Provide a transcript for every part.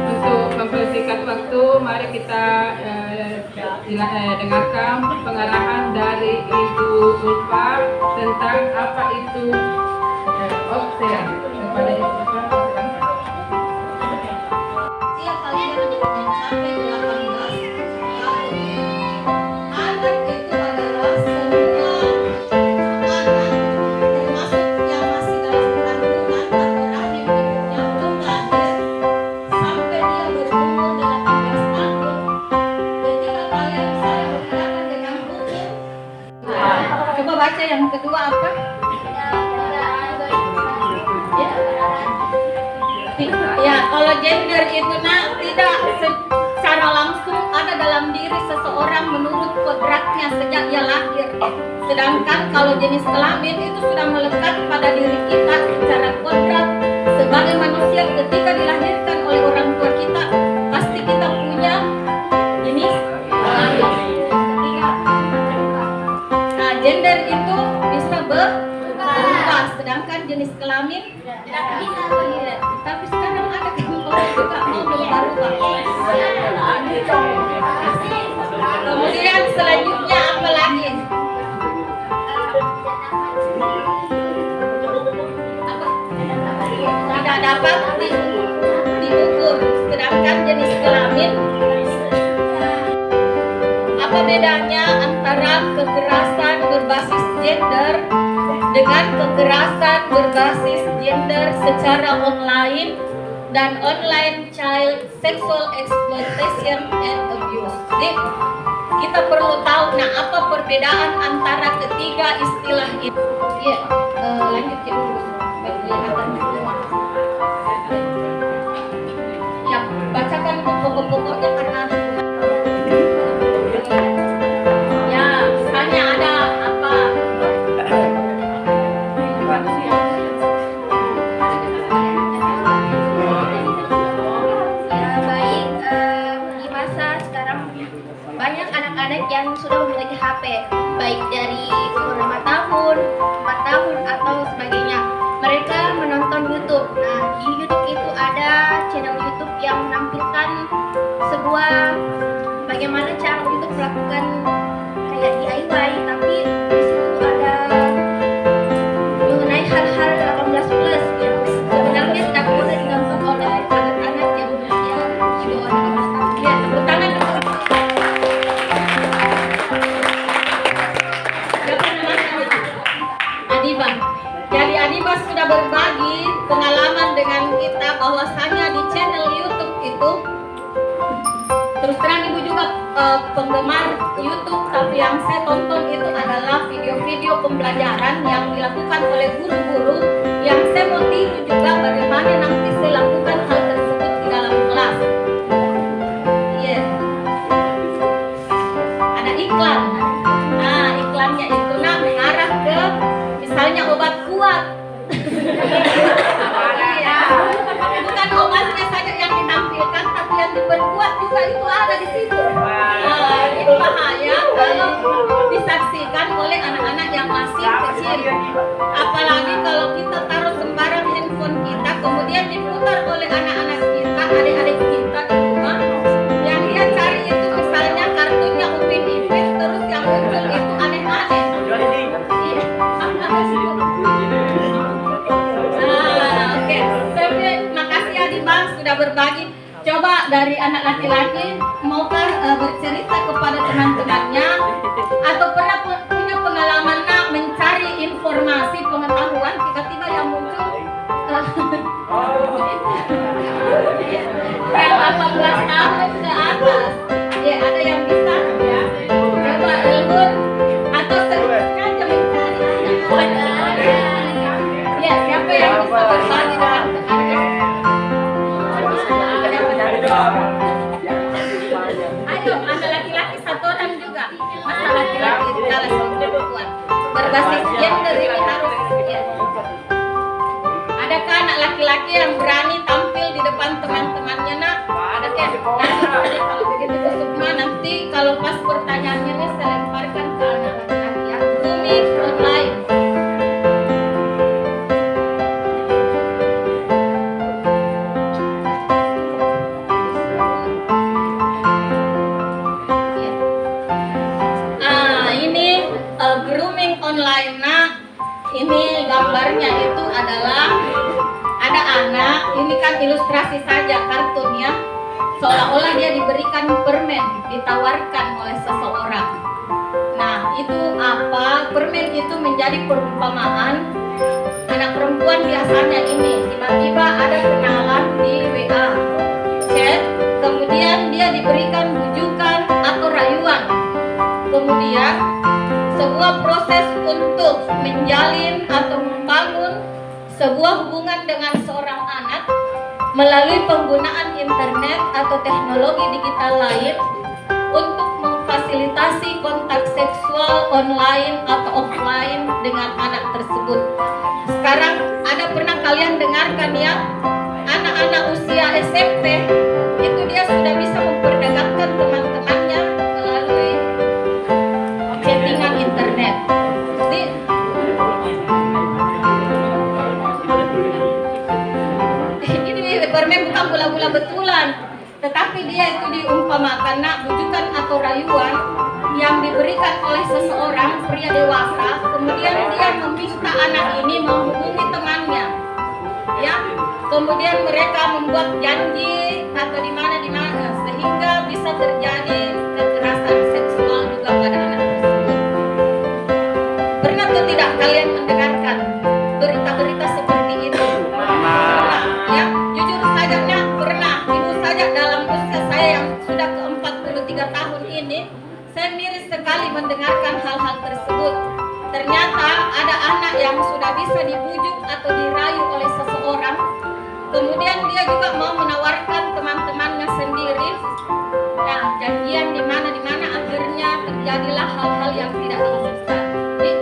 Untuk mempersingkat waktu, mari kita dengarkan pengarahan dari Ibu Ulfa tentang apa itu OPSEA. Kepada Ibu Ulfa, coba baca yang kedua apa? Ya, kalau gender itu tidak secara langsung ada dalam diri seseorang menurut kodratnya sejak ia lahir. Sedangkan kalau jenis kelamin itu sudah melekat pada diri kita secara kodrat sebagai manusia ketika dilahirkan oleh orang tua kita. Pasti kita punya jenis kelamin. Nah, gender itu bisa berubah, sedangkan jenis kelamin tidak bisa. Tapi sekarang ada kelompok juga mau berubah. Kemudian selanjutnya apa lagi? Tidak dapat diukur, sedangkan jenis kelamin. Apa bedanya antara kekerasan berbasis gender dengan kekerasan berbasis gender secara online dan online child sexual exploitation and abuse? Jadi, kita perlu tahu apa perbedaan antara ketiga istilah itu. Ya, lanjut dulu. Ya, bacakan pokok-pokoknya karena banyak anak-anak yang sudah memiliki HP, baik dari umur 5 tahun, 4 tahun, atau sebagainya. Mereka menonton YouTube. Nah, di YouTube itu ada channel YouTube yang menampilkan sebuah bagaimana cara untuk melakukan kayak DIY, tapi di situ ada mengenai hal-hal 18+ yang sebenarnya tidak boleh ditonton oleh anak-anak yang berusia di bawah 18 tahun. ya, tepuk tangan dulu. Adiba. Jadi Adiba sudah berbagi pengalaman dengan kita bahwasanya di channel YouTube itu, terus terang ibu juga penggemar YouTube, tapi yang saya tonton itu adalah video-video pembelajaran yang dilakukan oleh guru-guru yang saya mau tiru juga bagaimana nanti saya lakukan hal tersebut di dalam kelas. Iya. Ada iklan. Nah, iklannya itu mengarah ke misalnya obat kuat. Iya. Bukan obatnya saja yang ditampilkan, tapi yang diperkuat juga itu ada di situ. Nah, ini bahaya kalau disaksikan oleh anak-anak yang masih kecil. Apalagi kalau kita taruh sembarang handphone kita, kemudian diputar oleh anak-anak kita, adik-adik kita di rumah. Yang dia cari itu misalnya kartunya Upin Ipin, terus yang muncul itu aneh-aneh. Iya. Oke. Terima kasih Adiba sudah berbagi. Coba dari anak laki-laki, maukah bercerita kepada teman-temannya atau pernah punya pengalaman mencari informasi pengetahuan tiba-tiba yang muncul yang 18 tahun ke atas. Ya, ada yang bisa ya. Coba Ilhur atau sengaja mencari anak. Ya, siapa yang bisa berbagi dengan ayo, anak laki-laki satu orang juga. Masa laki-laki kalah sama perempuan. Berbasis gender ini harus ya. Adakah anak laki-laki yang berani tampil di depan teman-temannya nak? Ada kan? Nanti kalau begitu ke Sukma, nanti kalau pas pertanyaannya nih saya lemparkan ke anak laki-laki ya. Bumi online. gambarnya itu adalah ada anak, ini kan ilustrasi saja kartunnya, seolah-olah dia diberikan permen, ditawarkan oleh seseorang. Nah, itu apa? Permen itu menjadi perumpamaan. Anak perempuan biasanya ini tiba-tiba ada kenalan di WA, chat, kemudian dia diberikan bujukan atau rayuan. Kemudian sebuah proses untuk menjalin atau membangun sebuah hubungan dengan seorang anak melalui penggunaan internet atau teknologi digital lain untuk memfasilitasi kontak seksual online atau offline dengan anak tersebut. Sekarang ada pernah kalian dengarkan ya, anak-anak usia SMP itu dia sudah bisa memperdagangkan teman-temannya melalui chattingan internet. Ini permen bukan gula-gula betulan, tetapi dia itu diumpamakan bujukan atau rayuan yang diberikan oleh seseorang pria dewasa, kemudian dia meminta anak ini menghubungi temannya, ya. Kemudian mereka membuat janji atau di mana sehingga bisa terjadi kekerasan seksual juga pada anak tersebut. Pernah atau tidak kalian mendengarkan berita-berita seperti itu? Pernah, ya. Jujur saja pernah. Ibu saja dalam usia saya yang sudah ke 43 tahun ini, saya miris sekali mendengarkan hal-hal tersebut. Ternyata ada anak yang sudah bisa dibujuk atau dirayu oleh seseorang, kemudian dia juga mau menawarkan teman-temannya sendiri. Nah, janjian di mana akhirnya terjadilah hal-hal yang tidak diinginkan. Jadi,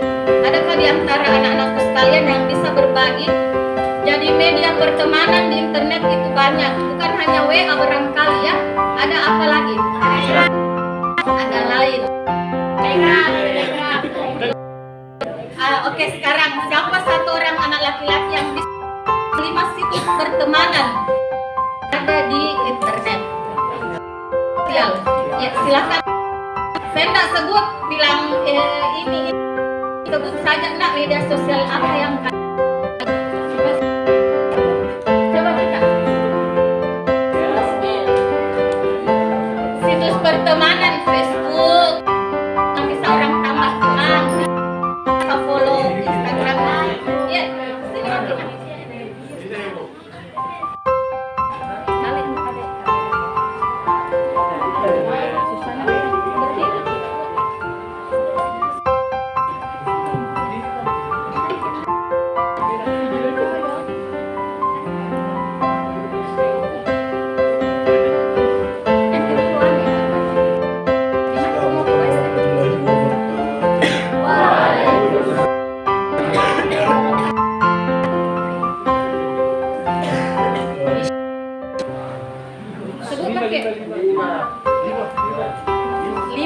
adakah di antara anak-anakku sekalian yang bisa berbagi? Jadi media pertemanan di internet itu banyak, bukan hanya WA barangkali ya. Ada apa lagi? Ada lain. Oke, sekarang siapa satu orang anak laki-laki yang bisa 5 situs pertemanan ada di internet? Ya, silakan. Saya tidak sebut bilang ini sebut saja media sosial apa yang coba kita situs pertemanan Facebook yang bisa orang tambah teman, bisa follow Instagram, ya sini sebutkan ke 5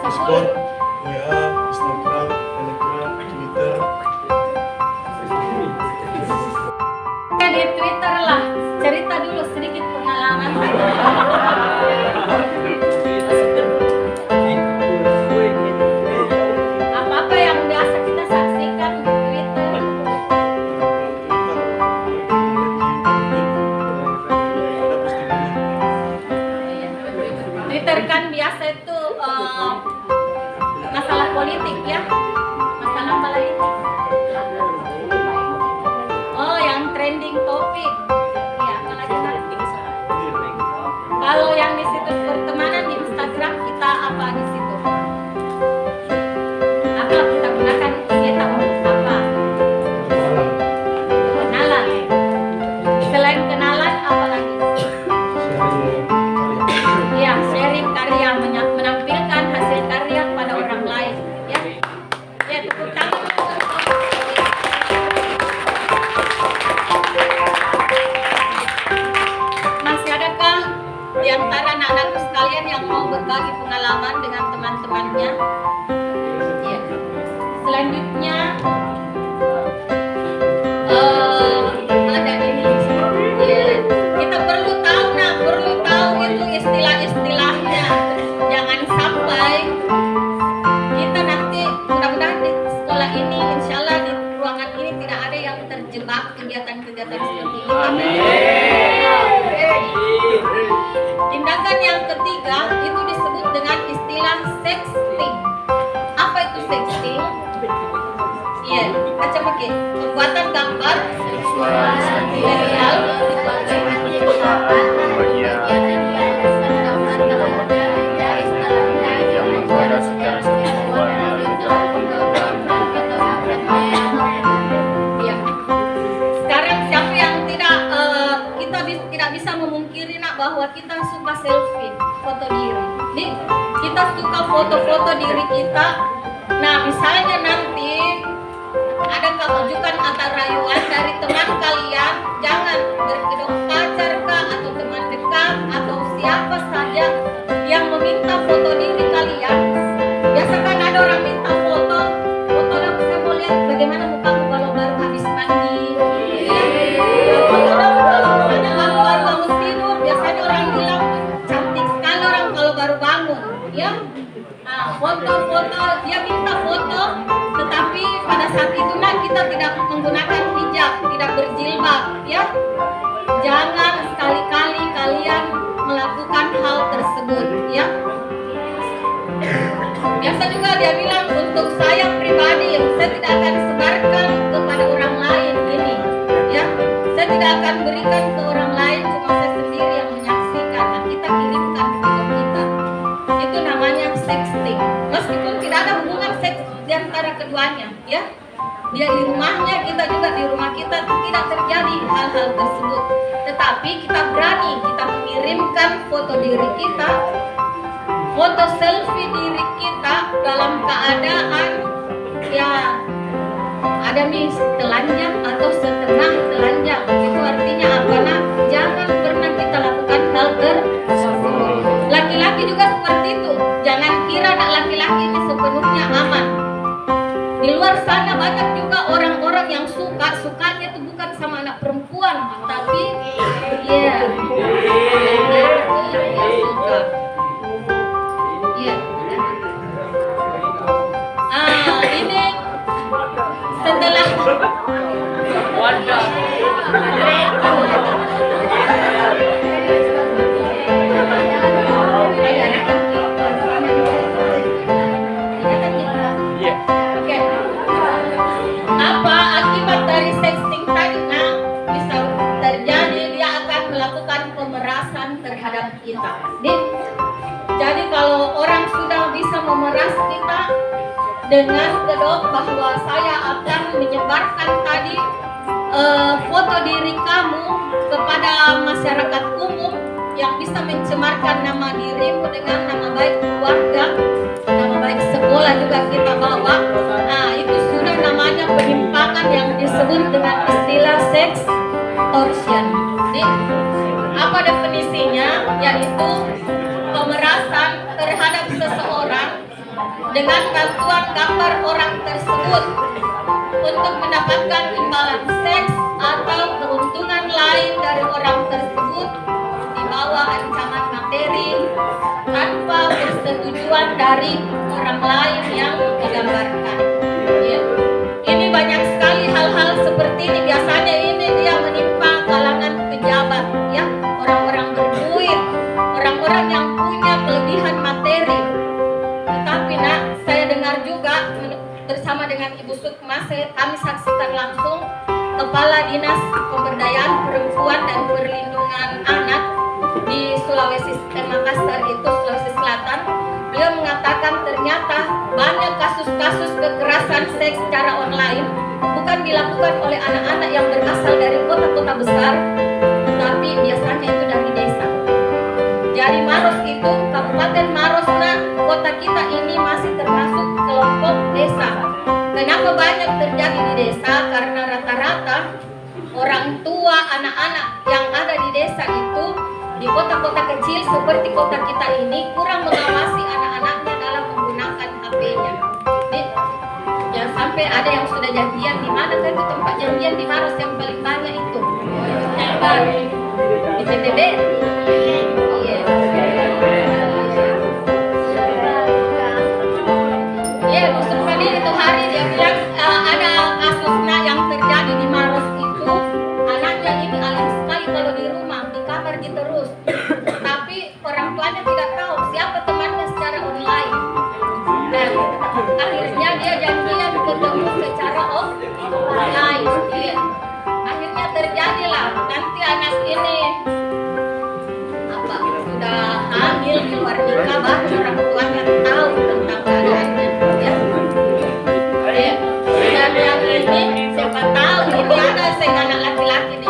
Discord, WA, Instagram, Telegram, Twitter. di Twitter lah, cerita dulu sedikit pengalaman. Apa-apa yang biasa kita saksikan di Twitter. Twitter kan biasa itu masalah politik ya. Masalah apa lagi? Oh, yang trending topik. Ya, apa lagi? Kalau yang di situs pertemanan di Instagram kita apa di situ? Apa kita gunakan kita untuk apa? Kenalan. Selain kenalan apa lagi? Ya, sharing karya, menampilkan hasil karya pada orang lain. Ya, ya tepuk tangan. Masih adakah di antara anak-anakku sekalian yang mau berbagi pengalaman dengan teman-temannya? Ya. Selanjutnya ada ini. Ya. Kita perlu tahu itu istilah-istilahnya. Jangan sampai kita nanti mudah-mudahan di sekolah ini insya Allah kabar Seksual, seksual, penciptaan, pembagian, yang menggoda secara seksual melalui ya. Sekarang siapa yang tidak bisa memungkiri nak bahwa kita suka selfie, foto diri. Nih, kita suka foto-foto diri kita. Nah, misalnya nanti ada kejutan atau rayuan dari teman kalian, jangan berkedok pacar kah atau teman dekat atau siapa saja yang meminta foto diri kalian. Biasa kan ada orang minta foto dong, saya mau lihat bagaimana mukamu kalau baru habis mandi. Foto dong kalau misalnya baru bangun tidur, biasanya orang bilang cantik sekali orang kalau baru bangun, ya. Nah, foto-foto dia minta foto, tetapi pada saat itu kita tidak menggunakan hijab, tidak berjilbab, ya. Jangan sekali-kali kalian melakukan hal tersebut, ya. Biasa juga dia bilang untuk saya pribadi, saya tidak akan sebarkan kepada orang lain ini, ya. Saya tidak akan berikan ke orang lain, cuma saya sendiri yang menyaksikan. Nah, kita kirimkan foto kita. Itu namanya sexting. Meskipun tidak ada hubungan seks di antara keduanya, ya. Dia di rumahnya, kita juga di rumah kita, tidak terjadi hal-hal tersebut. Tetapi kita berani, kita mengirimkan foto diri kita, foto selfie diri kita dalam keadaan ya ada nih telanjang atau setengah telanjang. Itu artinya apa nak? Jangan pernah kita lakukan hal tersebut. Laki-laki juga seperti itu. Jangan kira nak laki-laki ini sepenuhnya aman. Di luar sana banyak juga orang-orang yang sukanya itu bukan sama anak perempuan, tapi ya suka. Ya. Ini setelah Oke. Apa akibat dari sexting tadi? Nah, bisa terjadi dia akan melakukan pemerasan terhadap kita. Jadi kalau orang sudah bisa memeras kita dengan kedok bahwa saya akan menyebarkan tadi foto diri kamu kepada masyarakat umum yang bisa mencemarkan nama dirimu dengan nama baik keluarga, nama baik sekolah juga kita bawa. Nah, itu sudah namanya penyimpangan yang disebut dengan istilah sextortion. Jadi, apa definisinya? Yaitu pemerasan terhadap seseorang dengan bantuan gambar orang tersebut untuk mendapatkan imbalan seks atau keuntungan lain dari orang tersebut di bawah ancaman materi tanpa persetujuan dari orang lain yang digambarkan. Ya. Ini banyak sekali hal-hal seperti ini. Biasanya ini dia menimpa kalangan pejabat, ya, orang-orang berduit, orang-orang yang punya kelebihan materi. Tetapi nak, saya dengar juga bersama dengan Ibu Sukma, kami saksikan langsung Kepala Dinas Pemberdayaan Perempuan dan Perlindungan Anak di Sulawesi Makassar itu Sulawesi Selatan. Beliau mengatakan ternyata banyak kasus-kasus kekerasan seks secara online bukan dilakukan oleh anak-anak yang berasal dari kota-kota besar, tetapi biasanya itu dari desa. Jadi Maros itu, Kabupaten Maros, kota kita ini masih termasuk kelompok desa. Kenapa banyak terjadi di desa? Karena rata-rata orang tua anak-anak yang ada di desa itu di kota-kota kecil seperti kota kita ini kurang mengawasi anak-anaknya dalam menggunakan HP-nya. Jangan sampai ada yang sudah janjian di mana kan itu tempat janjian di Maros yang paling banyak itu. Di PTB. Iya, Busuk tadi itu hari dia bilang ada kasusnya yang terjadi di Maros itu, anaknya ini alim sekali kalau di rumah, di kamar gitu terus. Tapi orang tuanya tidak tahu siapa temannya secara online. Dan akhirnya dia janjian ketemu secara offline. Iya. di luar nikah baru orang tuanya tahu tentang keadaannya ya. Dan yang ini siapa tahu ini ada anak laki-laki di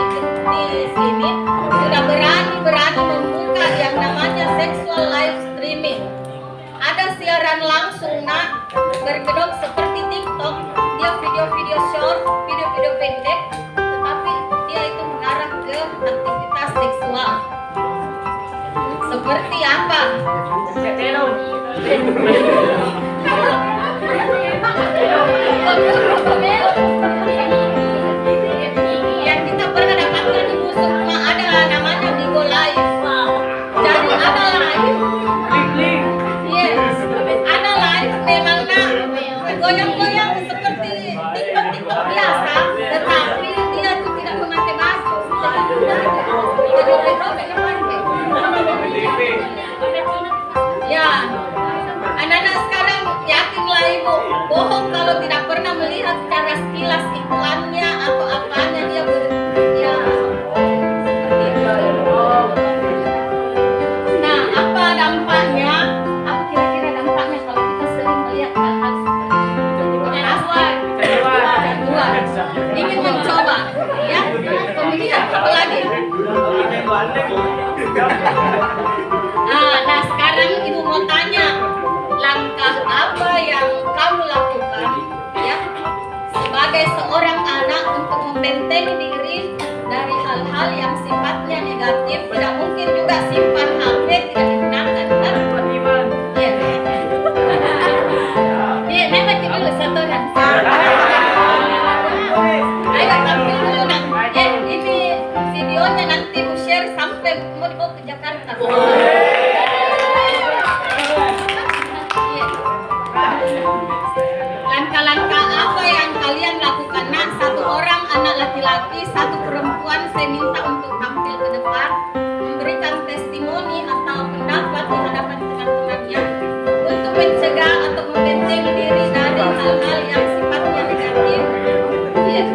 sini sudah berani membuka yang namanya sexual live streaming. Ada siaran langsung berkedok seperti TikTok, dia video-video short, video-video pendek, tetapi dia itu mengarah ke aktivitas seksual. Seperti apa? Yang kita pernah dapatkan di musuh ada namanya Bigo Live. Jadi ada live. Yes, ada live memangnya goyang-goyang seperti TikTok biasa, tetapi dia itu tidak memakai baju. Ya, anak-anak sekarang yakinlah ibu, bohong kalau tidak pernah melihat secara sekilas iklannya atau apanya dia ya seperti itu. Nah, apa dampaknya? Apa kira-kira dampaknya kalau kita sering melihat hal-hal seperti itu? Kecanduan. Ingin mencoba, ya. Kemudian apa lagi? Nah, sekarang ibu mau tanya, langkah apa yang kamu lakukan, ya, sebagai seorang anak untuk membentengi diri dari hal-hal yang sifatnya negatif? Tidak mungkin juga simpan HP tidak digunakan, kan? Iya. Iya, memang dulu satu orang. Ayo tampil dulu nak. Ini videonya nanti Bu share sampai mau dibawa ke Jakarta. Langkah-langkah apa yang kalian lakukan? Nah, satu orang anak laki-laki, satu perempuan, saya minta untuk tampil ke depan, memberikan testimoni atau pendapat di hadapan teman-temannya untuk mencegah atau membentengi diri dari hal-hal yang sifatnya negatif. Yes.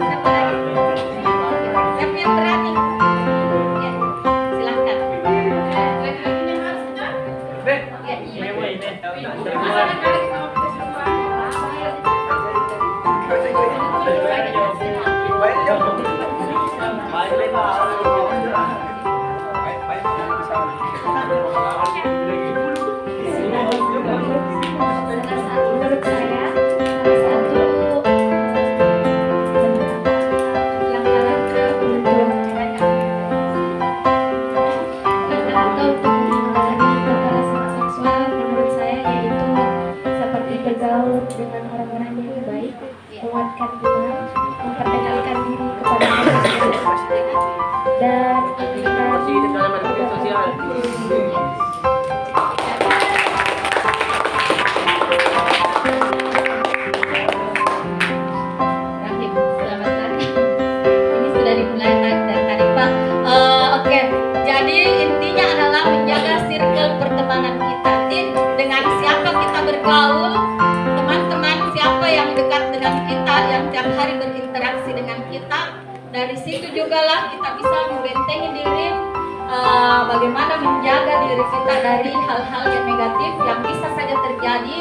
Siapa lagi? Siapa yang berani? Ya, silahkan. Menurut saya, langkah-langkah untuk menghindari kekerasan seksual menurut saya yaitu seperti bergaul dengan orang-orang yang lebih baik, menguatkan iman, memperkenalkan diri kepada manusia, dan Rahim, selamat pagi. Ini sudah dimulai dari tadi Pak. Oke, jadi intinya adalah menjaga circle pertemanan kita. Jadi dengan siapa kita bergaul, teman-teman siapa yang dekat dengan kita, yang tiap hari berinteraksi dengan kita, dari situ jugalah kita bisa membentengi diri. Bagaimana menjaga diri kita dari hal-hal yang negatif yang bisa saja terjadi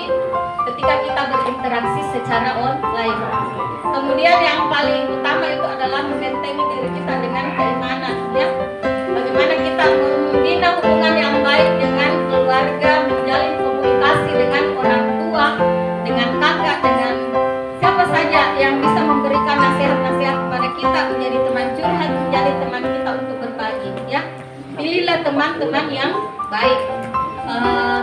ketika kita berinteraksi secara online. Kemudian yang paling utama itu adalah membentengi diri kita dengan keimanan, ya. Bagaimana kita membina hubungan yang baik dengan keluarga, menjalin komunikasi dengan orang tua, dengan kakak, dengan siapa saja yang bisa memberikan nasihat-nasihat kepada kita, menjadi teman curhat, menjadi teman kita untuk berbagi, ya. Pilihlah teman-teman yang baik.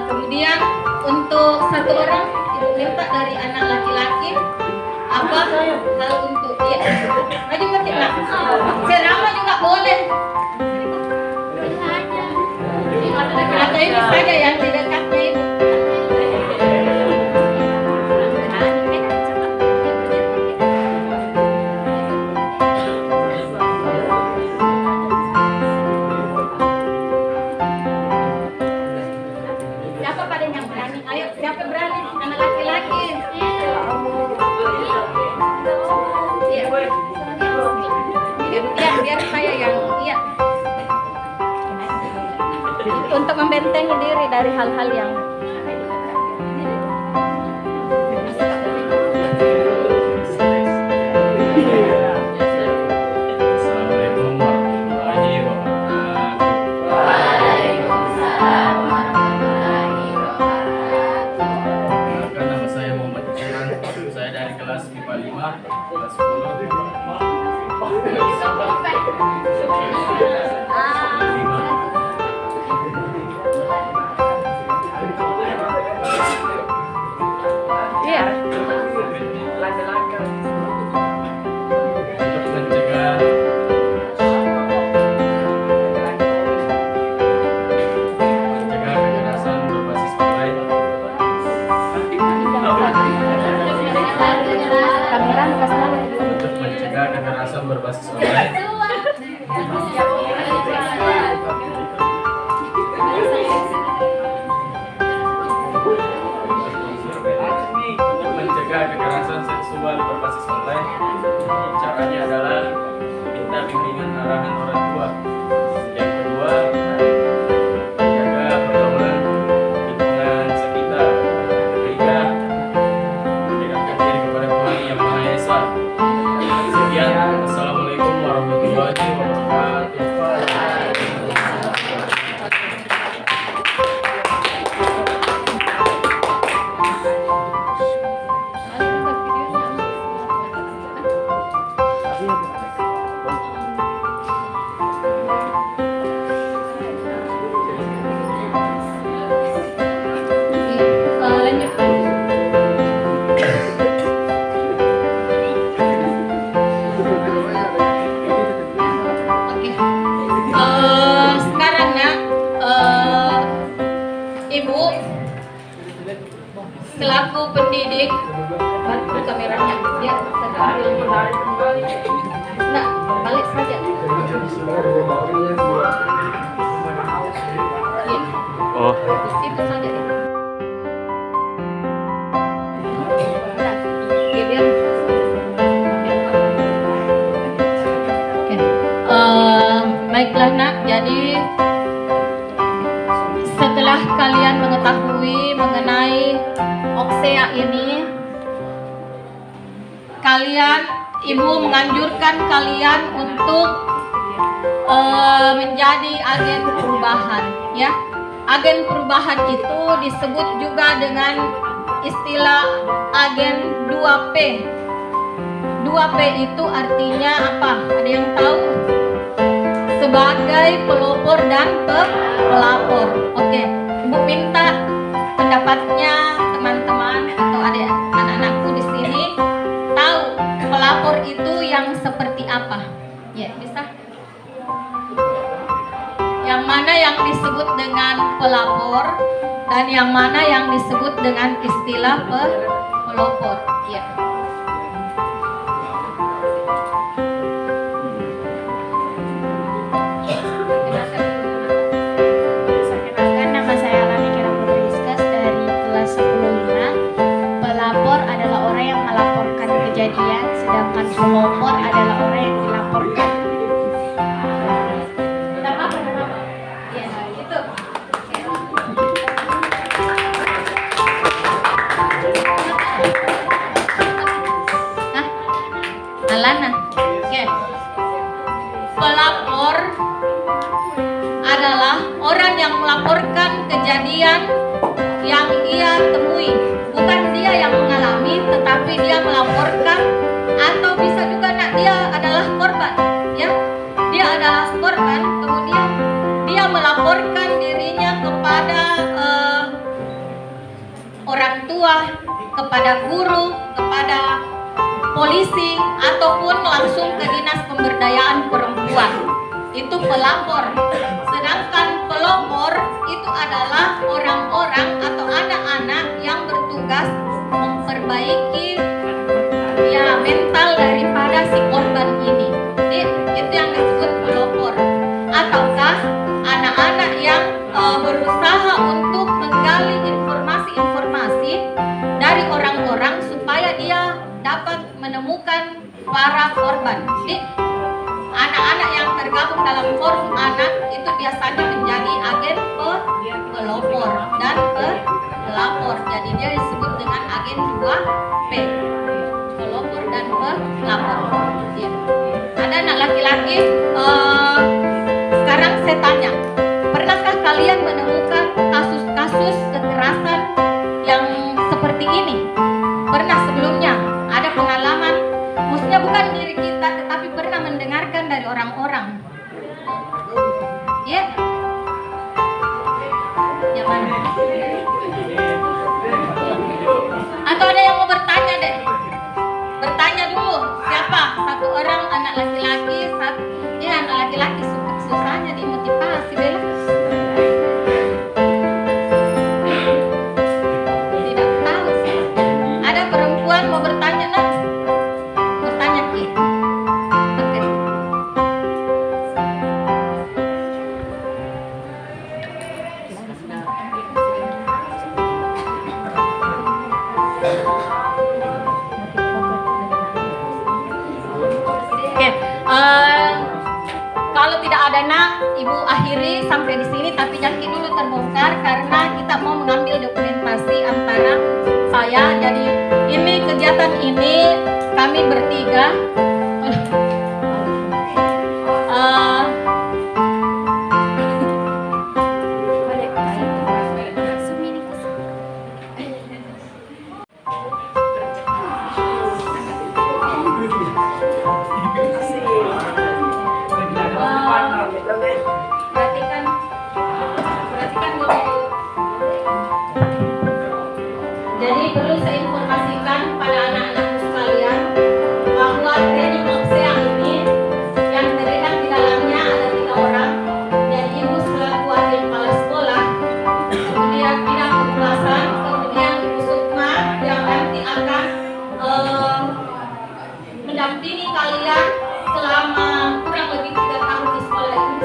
Kemudian untuk satu orang ibu minta dari anak laki-laki apa hal untuk dia maju makin nak ceramah juga boleh atau ini saja yang di dekatnya ibu. Siapa pada yang berani? Ayo, siapa berani? Anak laki-laki. Iya. Biar saya yang iya. untuk membentengi diri dari hal-hal yang Assalamualaikum warahmatullahi wabarakatuh. Perkenalkan, nama saya Muhammad Isran. Saya dari kelas MIPA 5, kelas 10. Iya. Untuk mencegah kekerasan berbasis online. Untuk mencegah kekerasan berbasis online. Untuk mencegah kekerasan seksual berbasis online, caranya adalah minta bimbingan arahan orang tua. Yang kedua, menjaga pergaulan lingkungan sekitar. Ketiga, mendekatkan diri kepada Tuhan Yang Maha Esa. Sekian, Assalamualaikum warahmatullahi wabarakatuh. Sekarang nak, Ibu selaku pendidik, bantu kameranya, ya, Nah, balik saja. Ya, Oh. di situ saja. Oke, biar. Oke. Baiklah nak, jadi setelah kalian mengetahui mengenai Oksea ini, Ibu menganjurkan kalian untuk menjadi agen perubahan, ya. Agen perubahan itu disebut juga dengan istilah agen 2P. 2P itu artinya apa? Ada yang tahu? Sebagai pelopor dan pelapor. Oke, Ibu minta pendapatnya teman-teman atau anak-anakku di sini tahu pelapor itu yang seperti apa? Ya, bisa. Yang mana yang disebut dengan pelapor dan yang mana yang disebut dengan istilah pelopor? Ya. Perkenalkan, nama saya Lani Kiramuriskas dari kelas 10-5. Pelapor adalah orang yang melaporkan kejadian, sedangkan pelopor adalah orang yang dilaporkan. Nama apa? Ya, itu. Hah? Alana. Oke. Pelapor adalah orang yang melaporkan kejadian yang ia temui. Bukan dia yang mengalami, tetapi dia melaporkan, atau bisa juga dia adalah korban, ya. Dia adalah korban, kemudian dia melaporkan dirinya kepada orang tua, kepada guru, kepada polisi, ataupun langsung ke dinas pemberdayaan perempuan. Itu pelapor. Sedangkan pelopor itu adalah orang-orang atau anak-anak yang bertugas memperbaiki ya mental daripada si korban ini. Jadi, itu yang disebut pelopor. Ataukah anak-anak yang berusaha untuk menggali informasi-informasi dari orang-orang supaya dia dapat menemukan para korban. Jadi, anak-anak yang tergabung dalam forum anak itu biasanya menjadi agen Ibu akhiri sampai di sini, tapi jangan dulu terbongkar karena kita mau mengambil dokumentasi antara saya. Jadi ini kegiatan ini kami bertiga. Perhatikan dulu. Jadi perlu saya informasikan kepada anak-anakku sekalian bahwa training OPSEA ini yang terlibat di dalamnya ada 3 orang, yaitu ibu selaku wakil kepala sekolah, kemudian bidang pemulasan, kemudian ibu Sukma yang nanti akan mendampingi kalian selama kurang lebih 3 tahun di sekolah ini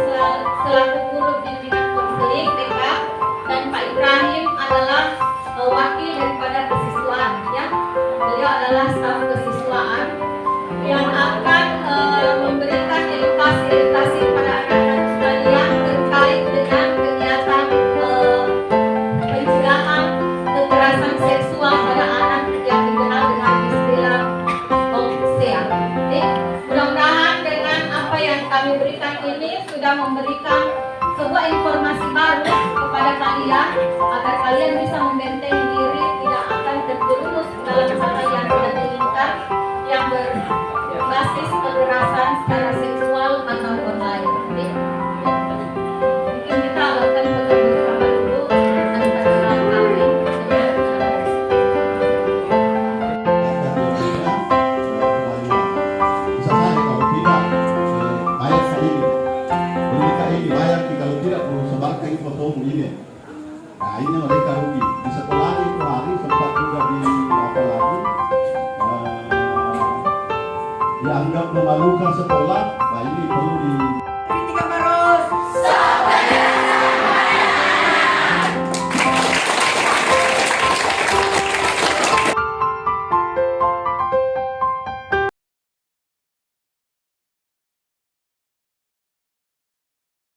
selaku guru bimbingan konseling TK, dan Pak Ibrahim adalah wakil daripada kesiswaan, ya. Beliau adalah staf kesiswaan yang akan memberikan edukasi kepada anak-anak sekalian terkait dengan kegiatan pencegahan kekerasan seksual pada anak yang dikenal dengan istilah OPSEA. Mudah-mudahan dengan apa yang kami berikan ini sudah memberikan sebuah informasi baru kepada kalian agar kalian bisa membentengi diri, tidak akan terjerumus dalam hal yang tidak diinginkan yang berbasis kekerasan secara seksual ataupun lain. Mungkin kita akan bersama dulu antara kami dengan bisa saja kalau tidak bayar kali ini bayar kalau tidak perlu sebarkan fotomu ini. Nah ini mereka rugi. Di sekolah itu hari sempat juga di apa lagi dianggap memalukan sekolah. Nah ini perlu